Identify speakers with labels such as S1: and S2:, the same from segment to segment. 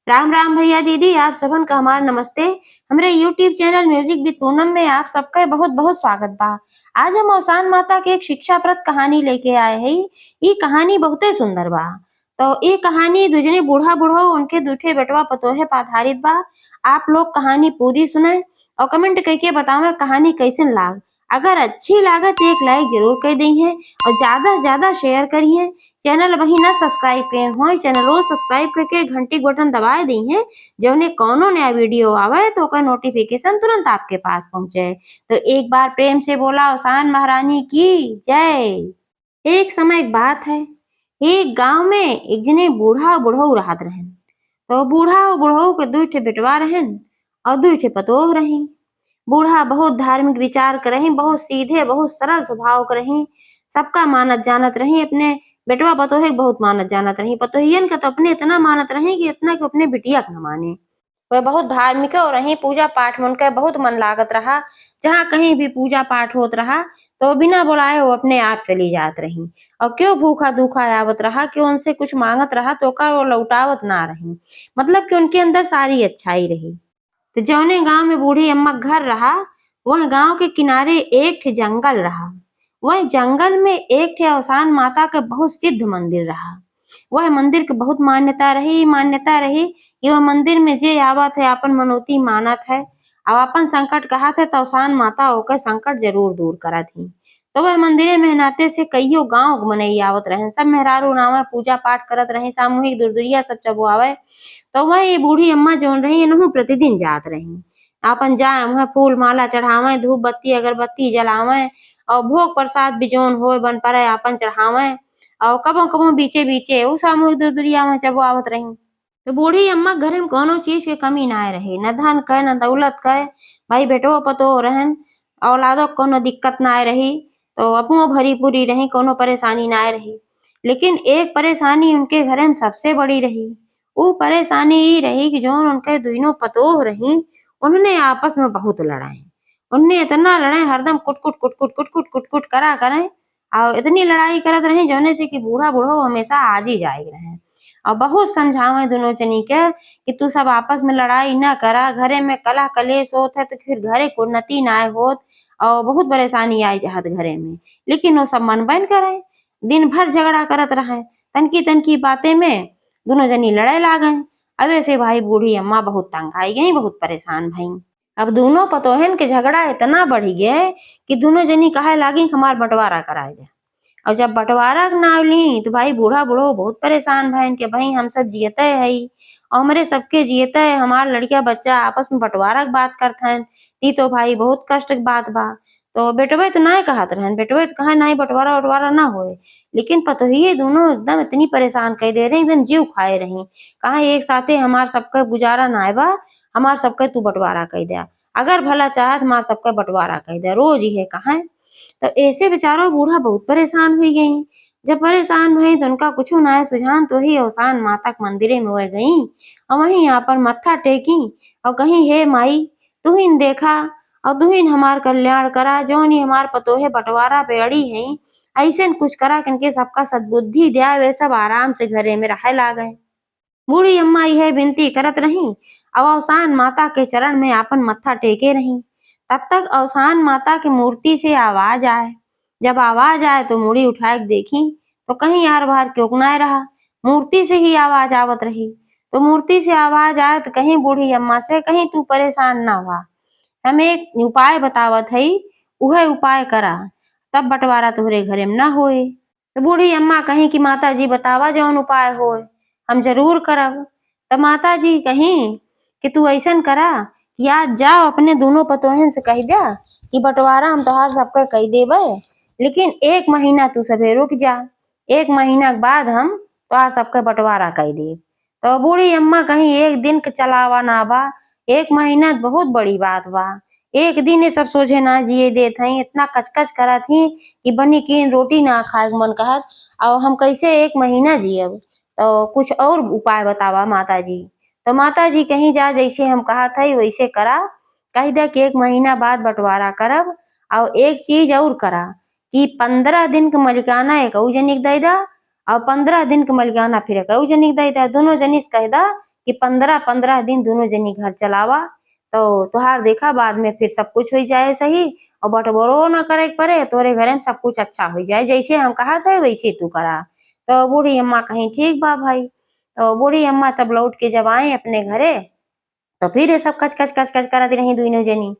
S1: राम राम भैया दीदी, आप सबन का हमार नमस्ते। हमरे YouTube channel music with Poonam में आप सबका बहुत बहुत स्वागत बा। आज हम औसान माता के एक शिक्षाप्रद कहानी लेके आए हैं। ये कहानी बहुते सुंदर बा। तो ये कहानी दुजने बूढ़ा बूढ़ो उनके दूठे बेटवा पतोहे पर आधारित बा। आप लोग कहानी पूरी सुने और कमेंट करके बतावे कहानी कैसन लाग। अगर अच्छी लागत एक लाइक जरूर कर दी है और ज्यादा से ज्यादा शेयर करिए। चैनल वही ना सब्सक्राइब किए हो, चैनल रोज सब्सक्राइब करके घंटी बटन दबा दी है। जौने कौनो नया वीडियो आवे तो का नोटिफिकेशन तुरंत आपके पास पहुंचे। तो एक बार प्रेम से बोला औसान महारानी की जय। एक समय एक बात है। एक गांव में एक जने बूढ़ा बुढ़ऊ रहत रहन। तो बूढ़ा और बुढ़ऊ के दुई ठे बेटवा रहन और दुई ठे पतोह रही। बूढ़ा बहुत धार्मिक विचार के रही, बहुत सीधे बहुत सरल स्वभाव के रही। सबका मानत जानत रही, अपने बेटवा पतोहे के बहुत मानत जानत रही। पतोहियन का तो अपने इतना मानत रही कि इतना कि अपने बिटिया के न माने। वह बहुत धार्मिक और रही, पूजा पाठ में उनका बहुत मन लागत रहा। जहाँ कहीं भी पूजा पाठ होत रहा तो बिना बुलाए वो अपने आप चली जात रही। और क्यों भूखा दूखा आवत रहा, क्यों उनसे कुछ मांगत रहा तो ओकर वो लौटावत ना रही। मतलब कि उनके अंदर सारी अच्छाई रही। तो जौने गांव में बूढ़ी अम्मा का घर रहा, वह गांव के किनारे एक ठे जंगल रहा। वह जंगल में एक ठे औसान माता का बहुत सिद्ध मंदिर रहा। वह मंदिर के बहुत मान्यता रही कि वह मंदिर में जे आवत है अपन मनौती मानत है और अपन संकट कहत है तो औसान माता ओकर संकट जरूर दूर करत ही। तो वह मंदिरे मेहनते से कईयो गांव के मनई आवत रहे, सब मेहरारू नावे पूजा पाठ करत रहे, सामूहिक दुरदुरिया सब चबुआवे। तो वह ये बूढ़ी अम्मा जौन रही इनहू प्रतिदिन जात रही। आपन जाए वहाँ फूल माला चढ़ावे, धूप बत्ती अगरबत्ती जलावे और भोग प्रसाद भी जौन होए बन पड़े आपन चढ़ावे। और कबो कबो बीचे बीचे उ सामूहिक दुरदुरिया में चबो आवत रही। तो बूढ़ी अम्मा घर में कोनो चीज के कमी ना रही, न धन के न दौलत के। भाई बेटो पतो रहन, औलादो को कोनो दिक्कत ना रही। तो अपनो भरी पूरी रही, कोनो परेशानी ना रही। लेकिन एक परेशानी उनके घर में सबसे बड़ी रही। वो परेशानी ई रही कि जौन उनके दुइनो पतोह रही, उन्होंने आपस में बहुत लड़ाई। उनने इतना लड़ाई हरदम कुट कुट करा करें और इतनी लड़ाई करत रही जौने से कि बूढ़ा बूढ़ो हमेशा आज ही जाए रहे। और बहुत समझावे दोनों जनी के कि तू सब आपस में लड़ाई ना करा, घरे में कलह कलेश होत है तो फिर घरे को उन्नति ना होत और बहुत परेशानी आई जात घरे में। लेकिन वो सब मनबे न करे, दिन भर झगड़ा करत रहे, तनकी तनकी बातें में दोनों जनी लड़े लागे। अब ऐसे भाई बूढ़ी अम्मा बहुत तंग आई गई, बहुत परेशान भई। अब दोनों पतोहन के झगड़ा इतना बढ़ गए कि दोनों जनी कहे लागी कि हमार बंटवारा कराए दे। और जब बंटवारा के नाव ली तो भाई बूढ़ा बूढ़ो बहुत परेशान भइन कि भाई हम सब जियते हई और हमरे सबके जियते है, हमार लड़किया बच्चा आपस में बंटवारा के बात करत हन। ई तो भाई बहुत कष्ट के बात बा। तो बेटवे तो नाय कहत रहन, बेटवे तो कहे नहीं बंटवारा वटवारा ना होए। लेकिन पतोहिए दोनों एकदम इतनी परेशान कर दे रही, एकदम जीव खाए रही। कहा एक साथे हमार सबका गुजारा नाय बा, हमार सबके तू बंटवारा कर दे। अगर भला चाहत हमार सबका बंटवारा कर दे, रोज ये कहा। तो ऐसे बेचारा बूढ़ा बहुत परेशान हुई गई। जब परेशान हुई तो उनका कुछ ना सुझान तो ही औसान माता के मंदिरे में वह गई और वहीं यहाँ पर मत्था टेकी और कहीं हे माई तुहिन देखा और तुहिन हमार कल्याण करा, जौन ही हमार पतोहे बंटवारा पे अड़ी है ऐसे कुछ करा किनके सबका सद्बुद्धि दिया, वे सब आराम से घरे में रहे लागे। बूढ़ी अम्मा यह विनती करत रही और औसान माता के चरण में आपन मत्था टेके रही। तब तक औसान माता की मूर्ति से आवाज आए। जब आवाज आए तो मुड़ी उठा के देखी तो कहीं यार बाहर क्यों ना रहा, मूर्ति से ही आवाज आवत रही। तो मूर्ति से आवाज आए तो कहीं बूढ़ी अम्मा से कहीं तू परेशान ना हुआ, हम एक उपाय बतावत हई, उहे उपाय करा, तब बंटवारा तोहरे घरे में ना होए। तो बूढ़ी अम्मा कहीं कि माता जी बतावा जौन उपाय होए, हम जरूर करब। तो माता जी कहीं कि तू ऐसन करा कि आज जाओ अपने दोनों पतोहन से कह दिया कि बंटवारा हम तोहार सबके कह देबे, लेकिन 1 महीना तू सबे रुक जा, 1 महीना के बाद हम तोहार सबके बंटवारा कह देब। तो बूढ़ी अम्मा कहीं एक दिन के चलावा ना बा, 1 महीना बहुत बड़ी बात बा। एक दिन ये सब सोझे ना जिए देत हई, इतना कचकच करत ही कि बनी कीन रोटी ना खाए के मन कहत और हम कैसे 1 महीना जियब। तो कुछ और उपाय बतावा माता जी। तो माता जी कहीं जा जैसे हम कहत हई वैसे करा, कह दे कि 1 महीना बाद बंटवारा करब। और एक चीज और करा कि 15 दिन के मलिकाना एकऊ जनिक दे दा और 15 दिन के मलिकाना फिर एकऊ जनिक दे दा। दोनों जनिस कह दा कि 15-15 दिन दोनों जनी घर चलावा, तो तोहार देखा बाद में फिर सब कुछ हो जाए सही और बटवारो ना करे के पड़े, तोरे घरे में सब कुछ अच्छा हो जाए, जैसे हम कहत है वैसे तू करा। तो बूढ़ी अम्मा कहीं ठीक बा भाई। तो बूढ़ी अम्मा तब लौट के जब आए अपने घरे, तो फिर ये सब कच कच कच कच करत रही दुनों जनी।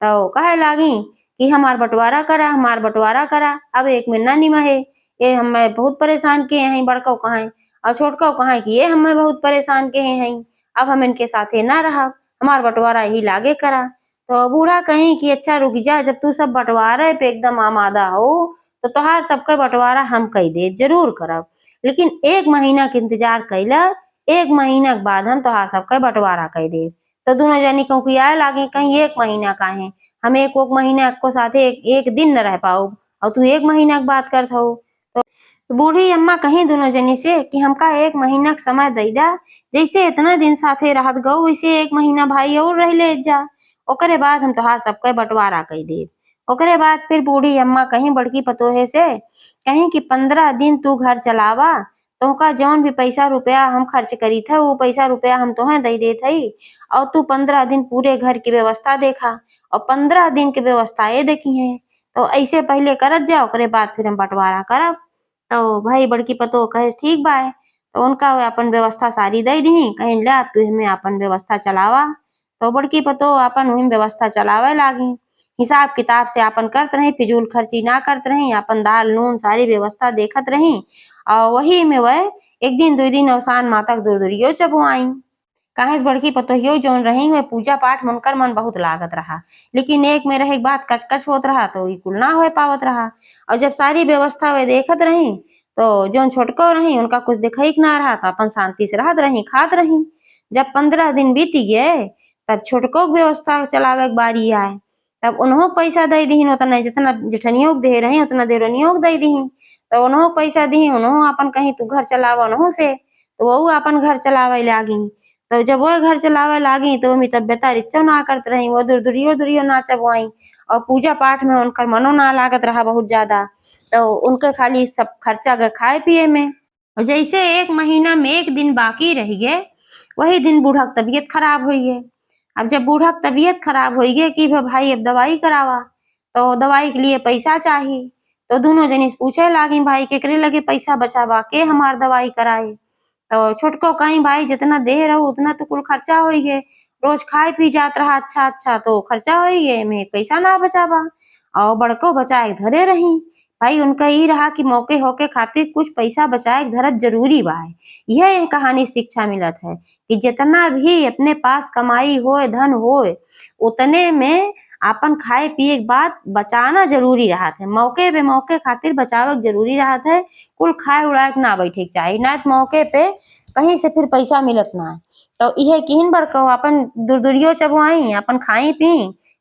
S1: तो कहे लागी कि हमार बंटवारा करा, हमार बंटवारा करा। अब एक में ना निमहे, ये हमें बहुत परेशान किए हैं, बड़को कहें और छोटको कहें कि ये हमें बहुत परेशान किए हैं, अब हम इनके साथे ना रहब, हमार बंटवारा ही लागे करा। तो बूढ़ा कहीं कि अच्छा रुक जा, जब तू सब बंटवारे पे एकदम आमादा हो तो तोहार सबके बंटवारा हम कई दे जरूर करब, लेकिन 1 महीना के इंतजार कैला, 1 महीना के बाद हम तोहार सबके बंटवारा कई देब। तो दोनों जनी कहुकियाए लागी, कहीं 1 महीना काहे, हम एक महीना को साथे एक दिन न रह पाऊ और तू 1 महीना के बात करत हऊ। तो बूढ़ी अम्मा कहीं दोनों जनी से कि हमका 1 महीना के समय दई दा, जैसे इतना दिन साथे रहत गऊ वैसे 1 महीना भाई और रह ले जा, ओकरे बाद हम तोहार सबके बंटवारा कई देब। ओकरे बाद फिर बूढ़ी अम्मा कहीं बड़की पतोहे से कहीं कि 15 दिन तू घर चलावा, तोहका जौन भी पैसा रुपया हम खर्च करीत हई उ पैसा रुपया हम तोहे दई देत हई और तू 15 दिन पूरे घर की व्यवस्था देखा और 15 दिन के व्यवस्था ये देखी है। तो ऐसे पहले करत जा, ओकरे बाद फिर हम बंटवारा करब। तो भाई बड़की पतोह कहे ठीक बा। तो उनका अपन व्यवस्था सारी दई दीही, कहीं ला तू एमे अपन व्यवस्था चलावा। तो बड़की पतोह अपन वही व्यवस्था चलावे लागी, हिसाब किताब से अपन करत रही, फिजूल खर्ची ना करत रही, अपन दाल नून सारी व्यवस्था देखत रही और वही में वह 1 दिन 2 दिन अवसान माता के दूर-दूरियो चबुआई। काहेच बड़की पतोहियो जौन रही वे पूजा पाठ में उनकर मन बहुत लागत रहा, लेकिन एक में रहे बात कच-कच होत रहा तो ई कुल ना हो पावत रहा। और जब सारी व्यवस्था वे देखत रही, तो जौन छोटको रही उनका कुछ दिखई के ना रहा, तो अपन शांति से रहत रही, खात रही। जब 15 दिन बीती गए, तब छोटको के व्यवस्था चलावे के बारी आए, तब उन्हों पैसा दई दीहिन ओतना, जितना जेठनियो के देहे रही उतना देवरनियो के दई दीहिन। तो उन्हों पैसा दीहिन, उन्हों अपन कहीं तू घर चलावा उन्हों से, तो वहू अपन घर चलावे लागी। तो जब वो घर चलावे लागी तो ओमी तबियता रिच्चो ना करत रही, वो दूर-दूरियो ना चबुआई और पूजा पाठ में उनकर मनो ना लागत रहा बहुत ज्यादा। तो उनके खाली सब खर्चा गए खाए पिए में। और जैसे 1 महीना में 1 दिन बाकी रह गए, वही दिन बूढ़ा की तबीयत खराब हुई है। अब जब बूढ़ा की तबीयत खराब हुई है कि भाई अब दवाई करावा, तो दवाई के लिए पैसा चाहिए। तो दोनों जनी से पूछे लागी भाई केकरे लगे पैसा बचावा, के हमार दवाई कराए। तो छोटको कहीं भाई जितना दे रहो उतना तो कुल खर्चा होई गे, रोज खाए पी जात रहा अच्छा अच्छा तो खर्चा होई गे, में पैसा ना बचावा। और बड़को बचाए के धरे रही, भाई उनका ई रहा कि मौके होके खातिर कुछ पैसा बचाए के धरत जरूरी बा। यह कहानी शिक्षा मिलत है कि जितना भी अपने पास कमाई होए धन होए, उतने में आपन खाए पिए के बाद बचाना जरूरी रहत है, मौके पे मौके खातिर बचावे के जरूरी रहत है। कुल खाए उड़ाए के ना बैठे के चाही, ना मौके पे कहीं से फिर पैसा मिलत ना है। तो इहे किहिन बड़को अपन दूर-दूरियो चबुआई, अपन खाई पी,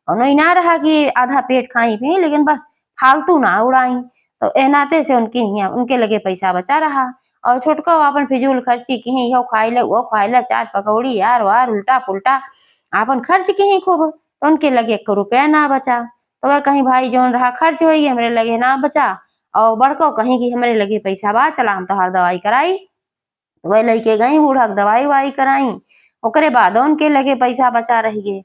S1: कौनो ई ना रहा कि आधा पेट खाई पी, लेकिन बस फालतू ना उड़ाई। तो एह नाते से उनके हियाँ उनके लगे पैसा बचा रहा और छोटको अपन फिजूल खर्ची किही इहो खाइले उहो खाइले, चाट पकौड़ी यार वार उल्टा-पुल्टा आपन खर्च किही खूब, तो उनके लगे 1 रुपया ना बचा। तो वह कहीं भाई जौन रहा खर्च होई हमरे लगे ना बचा और बड़को कहीं कि हमरे लगे पैसा बा, चला हम तोहार दवाई कराई। वही लइके गई बूढ़ा के दवाई-उवाई कराई, ओकरे बादो उनके लगे पैसा बचा रही गे।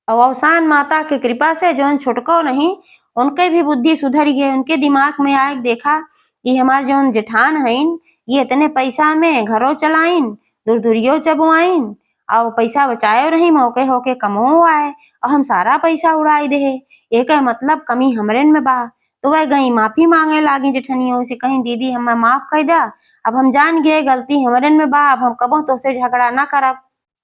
S1: और अवसान माता के कृपा से जौन छोटको नहीं, उनके भी बुद्धि सुधर गए, उनके दिमाग में आए देखा कि हमार जौन जेठान हईन, ये इतने पैसा में घरो चलाइन, दूर-दूरियो चबुआइन और पैसा बचाए रही, मौके होके कमो आए और हम सारा पैसा उड़ाई देहे, एके मतलब कमी हमरेन में बा। तो वह गई माफी मांगे लागी जेठनियों से, कहीं दीदी हमें माफ कर दा, अब हम जान गए गलती हमरेन में बा, अब हम कबो तोसे झगड़ा ना करब।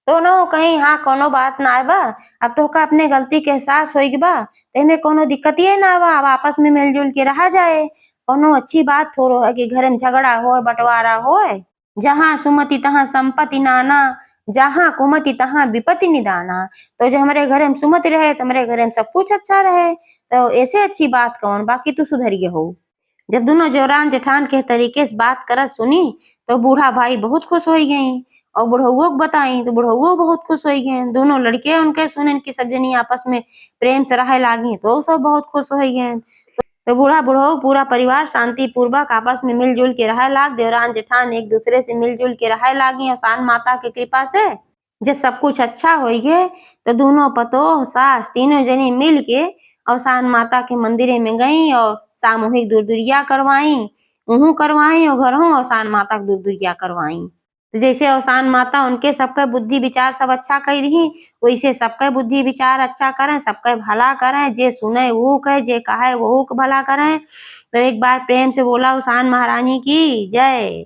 S1: दोनों कहीं हाँ कोनो बात ना बा, अब तोहका अपने गलती के एहसास होई बा, एमे कोनो दिक्कतिये ना बा, अब आपस में मिल-जुल के रहा जाए। कोनो अच्छी बात थोड़ो है कि घरे में झगड़ा होए, बँटवारा होए। जहाँ सुमति तहाँ संपत्ति नाना, जहाँ कुमति तहाँ विपत्ति निदाना। तो जो हमारे घरे में सुमति रहे तो हमारे घरे में सब कुछ अच्छा रहे। तो ऐसे अच्छी बात कौन, बाकी तू सुधर गए हो। जब दोनों जोरान जेठान के तरीके से बात करत सुनी, तो बूढ़ा भाई बहुत खुश होई गई और बुढ़उओ को बताई तो बुढ़उओ बहुत खुश होई गए। दोनों लड़के उनके सुनिन कि सब जनी आपस में प्रेम से रहे लागी, तो सब बहुत खुश होई गए। तो बूढ़ा बुढ़ऊ पूरा परिवार शांति पूर्वक आपस में मिलजुल के रहे लाग, देवरान जेठान एक दूसरे से मिलजुल के रहे लागी अवसान माता के कृपा से। जब सब कुछ अच्छा होई गे तो दोनों पतोह सास तीनों जनी मिल के अवसान माता के मंदिरे में गईं और सामूहिक दुरदुरिया करवाई। उहू करवाई और घरहू अवसान माता के दुरदुरिया करवाई। तो जैसे अवसान माता उनके सबके बुद्धि विचार सब अच्छा कई रही, वैसे सबके बुद्धि विचार अच्छा करें, सबके भला करें, जे सुने वो कहे, जे कहे वो के भला करें। तो एक बार प्रेम से बोला अवसान महारानी की जय।